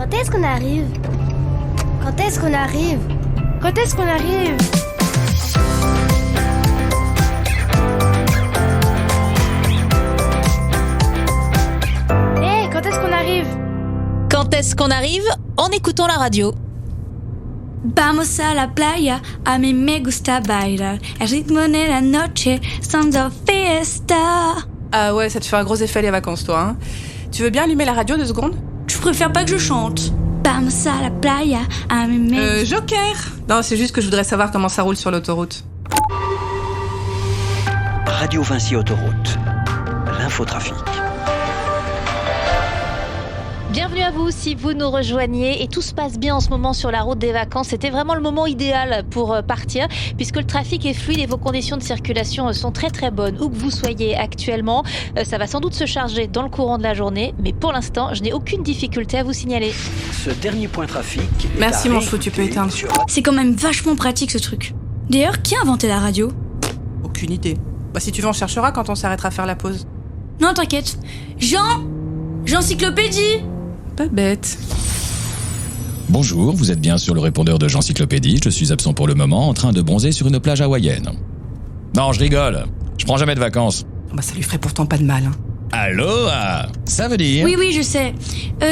Quand est-ce qu'on arrive? Quand est-ce qu'on arrive? Quand est-ce qu'on arrive? Hé, quand est-ce qu'on arrive? Quand est-ce qu'on arrive? En écoutant la radio. Vamos a la playa, a mí me gusta bailar. El ritmo de la noche, son de fiesta. Ah ouais, ça te fait un gros effet les vacances, toi, hein. Tu veux bien allumer la radio 2 secondes? Je préfère pas que je chante. Vamos a la playa, a mí me... Joker! Non, c'est juste que je voudrais savoir comment ça roule sur l'autoroute. Radio Vinci Autoroute. L'infotrafic. Bienvenue à vous si vous nous rejoignez et tout se passe bien en ce moment sur la route des vacances. C'était vraiment le moment idéal pour partir puisque le trafic est fluide et vos conditions de circulation sont très très bonnes où que vous soyez actuellement. Ça va sans doute se charger dans le courant de la journée, mais pour l'instant, je n'ai aucune difficulté à vous signaler. Ce dernier point trafic... Merci mon chou, tu peux éteindre. C'est quand même vachement pratique ce truc. D'ailleurs, qui a inventé la radio? Aucune idée. Bah si tu veux, on cherchera quand on s'arrêtera à faire la pause. Non, t'inquiète. J'encyclopédie. Pas bête. Bonjour, vous êtes bien sur le répondeur de J'encyclopédie. Je suis absent pour le moment, en train de bronzer sur une plage hawaïenne. Non, je rigole. Je prends jamais de vacances. Bah ça lui ferait pourtant pas de mal, hein. Aloha! Ça veut dire... Oui, je sais.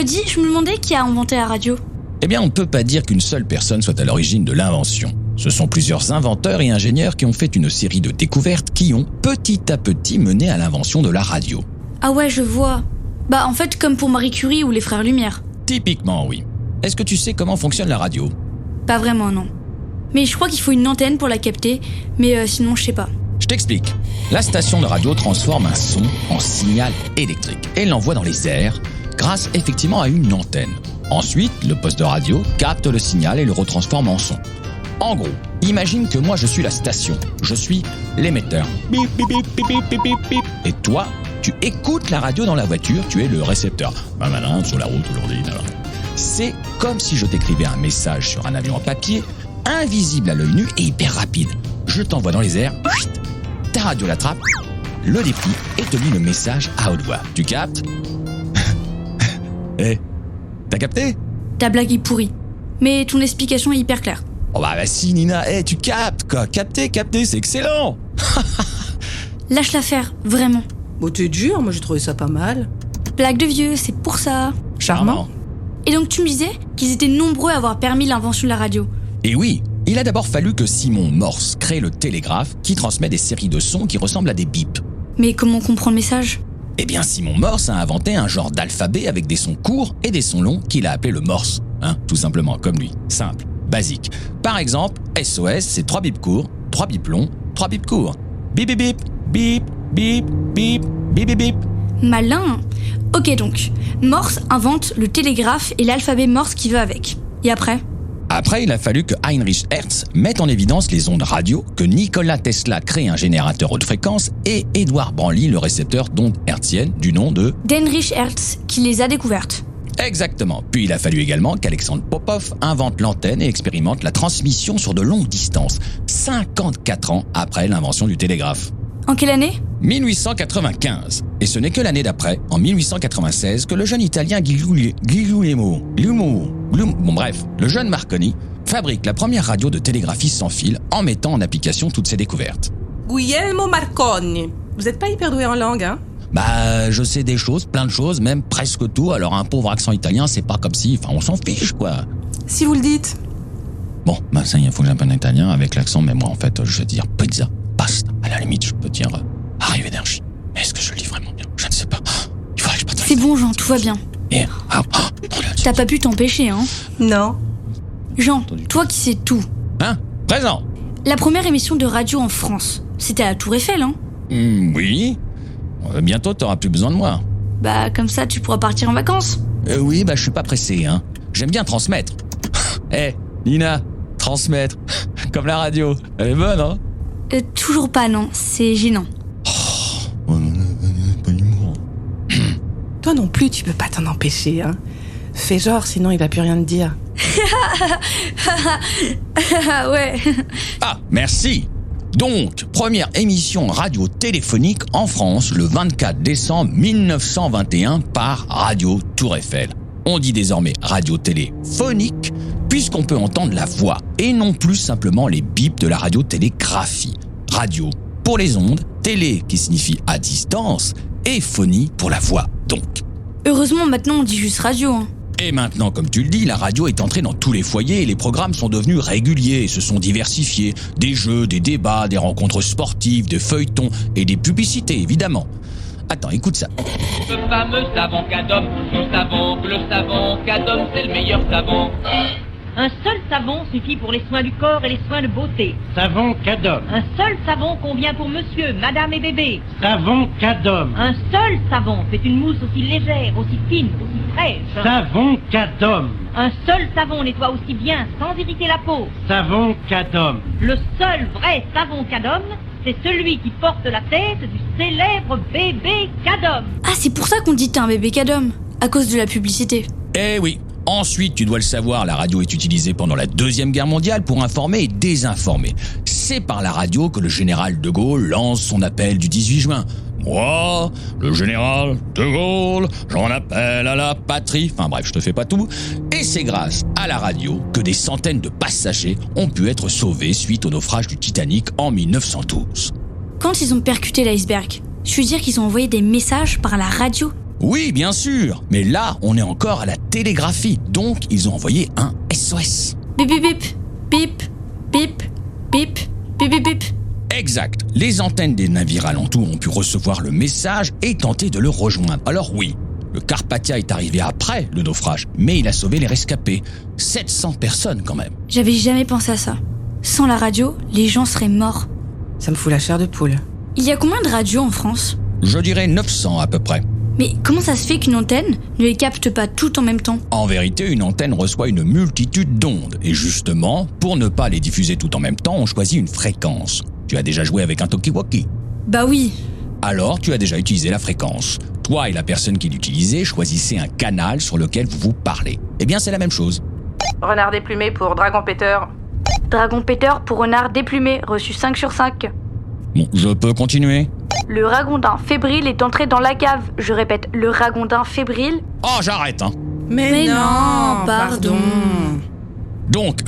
Dis, je me demandais qui a inventé la radio. Eh bien, on ne peut pas dire qu'une seule personne soit à l'origine de l'invention. Ce sont plusieurs inventeurs et ingénieurs qui ont fait une série de découvertes qui ont petit à petit mené à l'invention de la radio. Ah ouais, je vois. Bah en fait, comme pour Marie Curie ou les frères Lumière. Typiquement, oui. Est-ce que tu sais comment fonctionne la radio? Pas vraiment, non. Mais je crois qu'il faut une antenne pour la capter, mais sinon je sais pas. Je t'explique. La station de radio transforme un son en signal électrique et l'envoie dans les airs grâce effectivement à une antenne. Ensuite, le poste de radio capte le signal et le retransforme en son. En gros, imagine que moi je suis la station, je suis l'émetteur. Bip, bip, bip, bip, bip, bip, bip. Et toi, tu écoutes la radio dans la voiture, tu es le récepteur. Malin, sur la route aujourd'hui. C'est comme si je t'écrivais un message sur un avion en papier, invisible à l'œil nu et hyper rapide. Je t'envoie dans les airs, ta radio l'attrape, le déplie et te lit le message à haute voix. Tu captes? T'as capté? Ta blague est pourrie, mais ton explication est hyper claire. Oh bah si Nina, tu captes quoi. Capter, c'est excellent. Lâche l'affaire, vraiment. Bon, t'es dur, moi j'ai trouvé ça pas mal. Blague de vieux, c'est pour ça. Charmant. Et donc tu me disais qu'ils étaient nombreux à avoir permis l'invention de la radio. Et oui, il a d'abord fallu que Simon Morse crée le télégraphe qui transmet des séries de sons qui ressemblent à des bips. Mais comment on comprend le message? Eh bien Simon Morse a inventé un genre d'alphabet avec des sons courts et des sons longs qu'il a appelé le Morse. Tout simplement, comme lui. Simple, basique. Par exemple, SOS, c'est 3 bips courts, 3 bips longs, 3 bips courts. Bip bip bip, bip, bip, bip, bip bip bip. Malin. Ok donc, Morse invente le télégraphe et l'alphabet Morse qui va avec. Et après? Après, il a fallu que Heinrich Hertz mette en évidence les ondes radio, que Nikola Tesla crée un générateur haute fréquence et Édouard Branly le récepteur d'ondes hertziennes du nom de... d'Heinrich Hertz, qui les a découvertes. Exactement. Puis il a fallu également qu'Alexandre Popov invente l'antenne et expérimente la transmission sur de longues distances, 54 ans après l'invention du télégraphe. En quelle année? 1895. Et ce n'est que l'année d'après, en 1896, que le jeune Italien Guglielmo, le jeune Marconi, fabrique la première radio de télégraphie sans fil en mettant en application toutes ses découvertes. Guglielmo Marconi. Vous êtes pas hyper doué en langue, hein? Bah, je sais des choses, plein de choses, même presque tout, alors un pauvre accent italien, c'est pas comme si... Enfin, on s'en fiche, quoi. Si vous le dites. Bon, bah ça, il faut que j'apprenne l'italien avec l'accent, mais moi, en fait, je veux dire pizza, pasta. À la limite, je peux dire arrivederci. Mais est-ce que je lis vraiment bien? Je ne sais pas. Il faudrait que je parte. C'est bon, Jean, tout va bien. Et... T'as pas pu t'empêcher, hein? Non. Jean, toi qui sais tout. Présent. La première émission de radio en France, c'était à la Tour Eiffel, hein? Oui. Bientôt, t'auras plus besoin de moi. Bah, comme ça, tu pourras partir en vacances. Oui, bah je suis pas pressé, hein. J'aime bien transmettre. Nina, transmettre. Comme la radio. Elle est bonne, hein? Toujours pas, non. C'est gênant. Pas d'humour. Toi non plus, tu peux pas t'en empêcher, hein. Fais genre, sinon il va plus rien te dire. Ouais. Ah, merci. Donc, première émission radio-téléphonique en France le 24 décembre 1921 par Radio Tour Eiffel. On dit désormais radio téléphonique, puisqu'on peut entendre la voix, et non plus simplement les bips de la radiotélégraphie. Radio pour les ondes, télé qui signifie à distance, et phonie pour la voix, donc. Heureusement, maintenant, on dit juste radio. Hein. Et maintenant, comme tu le dis, la radio est entrée dans tous les foyers et les programmes sont devenus réguliers et se sont diversifiés. Des jeux, des débats, des rencontres sportives, des feuilletons et des publicités, évidemment. Attends, écoute ça. Ce fameux savon Cadom, nous savons que le savon Cadom, c'est le meilleur savon. Un seul savon suffit pour les soins du corps et les soins de beauté. Savon Cadom. Un seul savon convient pour monsieur, madame et bébé. Savon Cadom. Un seul savon fait une mousse aussi légère, aussi fine, aussi fraîche. Savon Cadom. Un seul savon nettoie aussi bien, sans irriter la peau. Savon Cadom. Le seul vrai savon Cadom, c'est celui qui porte la tête du célèbre bébé Cadom. Ah, c'est pour ça qu'on dit t'es un bébé Cadom, à cause de la publicité. Eh oui. Ensuite, tu dois le savoir, la radio est utilisée pendant la Deuxième Guerre mondiale pour informer et désinformer. C'est par la radio que le général de Gaulle lance son appel du 18 juin. Moi, le général de Gaulle, j'en appelle à la patrie. Enfin bref, je te fais pas tout. Et c'est grâce à la radio que des centaines de passagers ont pu être sauvés suite au naufrage du Titanic en 1912. Quand ils ont percuté l'iceberg, je veux dire qu'ils ont envoyé des messages par la radio. Oui, bien sûr, mais là, on est encore à la télégraphie, donc ils ont envoyé un SOS. Bip bip bip, bip, bip, bip, bip bip bip. Exact, les antennes des navires alentours ont pu recevoir le message et tenter de le rejoindre. Alors oui, le Carpathia est arrivé après le naufrage, mais il a sauvé les rescapés. 700 personnes quand même. J'avais jamais pensé à ça. Sans la radio, les gens seraient morts. Ça me fout la chair de poule. Il y a combien de radios en France ? Je dirais 900 à peu près. Mais comment ça se fait qu'une antenne ne les capte pas toutes en même temps ? En vérité, une antenne reçoit une multitude d'ondes. Et justement, pour ne pas les diffuser toutes en même temps, on choisit une fréquence. Tu as déjà joué avec un talkie-walkie ? Bah oui. Alors, tu as déjà utilisé la fréquence. Toi et la personne qui l'utilisait choisissez un canal sur lequel vous vous parlez. Eh bien, c'est la même chose. Renard déplumé pour Dragon Peter. Dragon Peter pour renard déplumé, reçu 5 sur 5. Bon, je peux continuer ? Le ragondin fébrile est entré dans la cave. Je répète, le ragondin fébrile... Oh, j'arrête, hein. Mais non, pardon. Donc,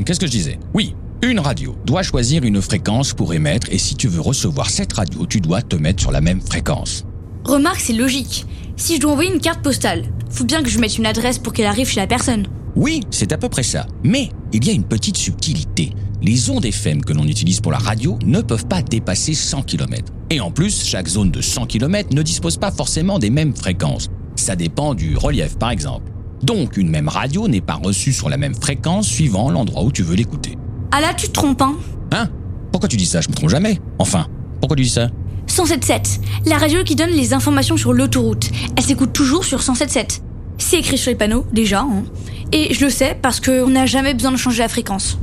qu'est-ce que je disais ? Oui, une radio doit choisir une fréquence pour émettre et si tu veux recevoir cette radio, tu dois te mettre sur la même fréquence. Remarque, c'est logique. Si je dois envoyer une carte postale, faut bien que je mette une adresse pour qu'elle arrive chez la personne. Oui, c'est à peu près ça. Mais il y a une petite subtilité. Les ondes FM que l'on utilise pour la radio ne peuvent pas dépasser 100 km. Et en plus, chaque zone de 100 km ne dispose pas forcément des mêmes fréquences. Ça dépend du relief, par exemple. Donc, une même radio n'est pas reçue sur la même fréquence suivant l'endroit où tu veux l'écouter. Ah là, tu te trompes, hein ? Hein ? Pourquoi tu dis ça ? Je me trompe jamais. Enfin, pourquoi tu dis ça ? 107.7, la radio qui donne les informations sur l'autoroute. Elle s'écoute toujours sur 107.7. C'est écrit sur les panneaux, déjà, hein. Et je le sais parce qu'on n'a jamais besoin de changer la fréquence.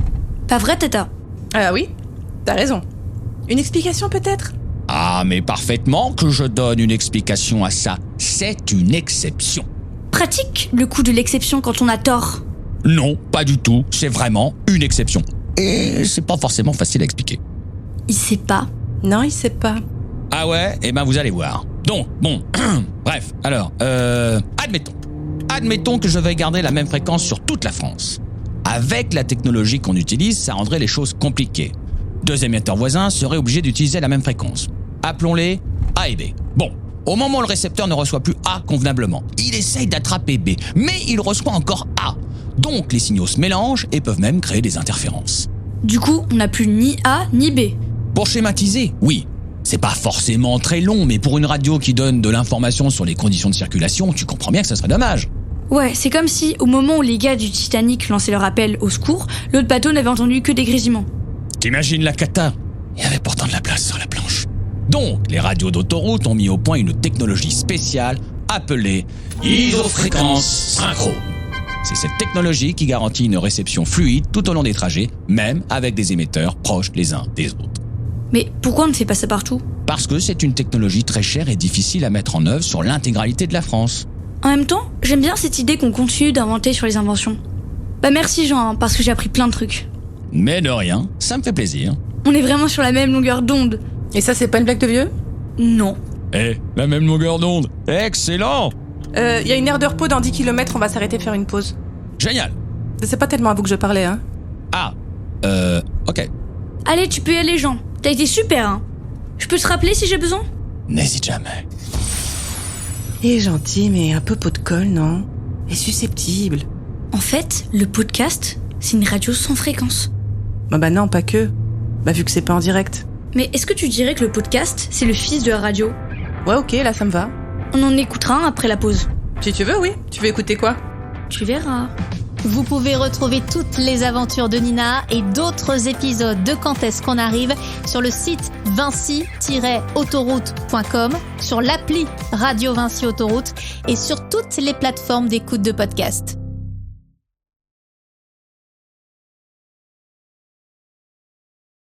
Pas vrai, Tata ? Ah oui, t'as raison. Une explication peut-être ? Ah, mais parfaitement que je donne une explication à ça. C'est une exception. Pratique, le coup de l'exception quand on a tort. Non, pas du tout. C'est vraiment une exception. Et c'est pas forcément facile à expliquer. Il sait pas. Non, il sait pas. Ah ouais ? Eh ben vous allez voir. Donc, bon, bref, alors, Admettons que je vais garder la même fréquence sur toute la France. Avec la technologie qu'on utilise, ça rendrait les choses compliquées. Deux émetteurs voisins seraient obligés d'utiliser la même fréquence. Appelons-les A et B. Bon, au moment où le récepteur ne reçoit plus A convenablement, il essaye d'attraper B, mais il reçoit encore A. Donc les signaux se mélangent et peuvent même créer des interférences. Du coup, on n'a plus ni A ni B. Pour schématiser, oui. C'est pas forcément très long, mais pour une radio qui donne de l'information sur les conditions de circulation, tu comprends bien que ça serait dommage. Ouais, c'est comme si, au moment où les gars du Titanic lançaient leur appel au secours, l'autre bateau n'avait entendu que des grésillements. T'imagines la cata ? Il y avait pourtant de la place sur la planche. Donc, les radios d'autoroute ont mis au point une technologie spéciale appelée isofréquence synchro. C'est cette technologie qui garantit une réception fluide tout au long des trajets, même avec des émetteurs proches les uns des autres. Mais pourquoi on ne fait pas ça partout ? Parce que c'est une technologie très chère et difficile à mettre en œuvre sur l'intégralité de la France. En même temps, j'aime bien cette idée qu'on continue d'inventer sur les inventions. Bah merci Jean, parce que j'ai appris plein de trucs. Mais de rien, ça me fait plaisir. On est vraiment sur la même longueur d'onde. Et ça, c'est pas une blague de vieux ? Non. La même longueur d'onde. Excellent ! y a une aire de repos dans 10 km, on va s'arrêter faire une pause. Génial. C'est pas tellement à vous que je parlais, hein. Ah, ok. Allez, tu peux y aller, Jean. T'as été super, hein. Je peux te rappeler si j'ai besoin ? N'hésite jamais. Il est gentil, mais un peu pot de colle, non ? Et susceptible. En fait, le podcast, c'est une radio sans fréquence. Bah non, pas que. Bah vu que c'est pas en direct. Mais est-ce que tu dirais que le podcast, c'est le fils de la radio ? Ouais, ok, là ça me va. On en écoutera un après la pause. Si tu veux, oui. Tu veux écouter quoi ? Tu verras. Vous pouvez retrouver toutes les aventures de Nina et d'autres épisodes de Quand est-ce qu'on arrive sur le site vinci-autoroute.com, sur l'appli Radio Vinci Autoroute et sur toutes les plateformes d'écoute de podcast.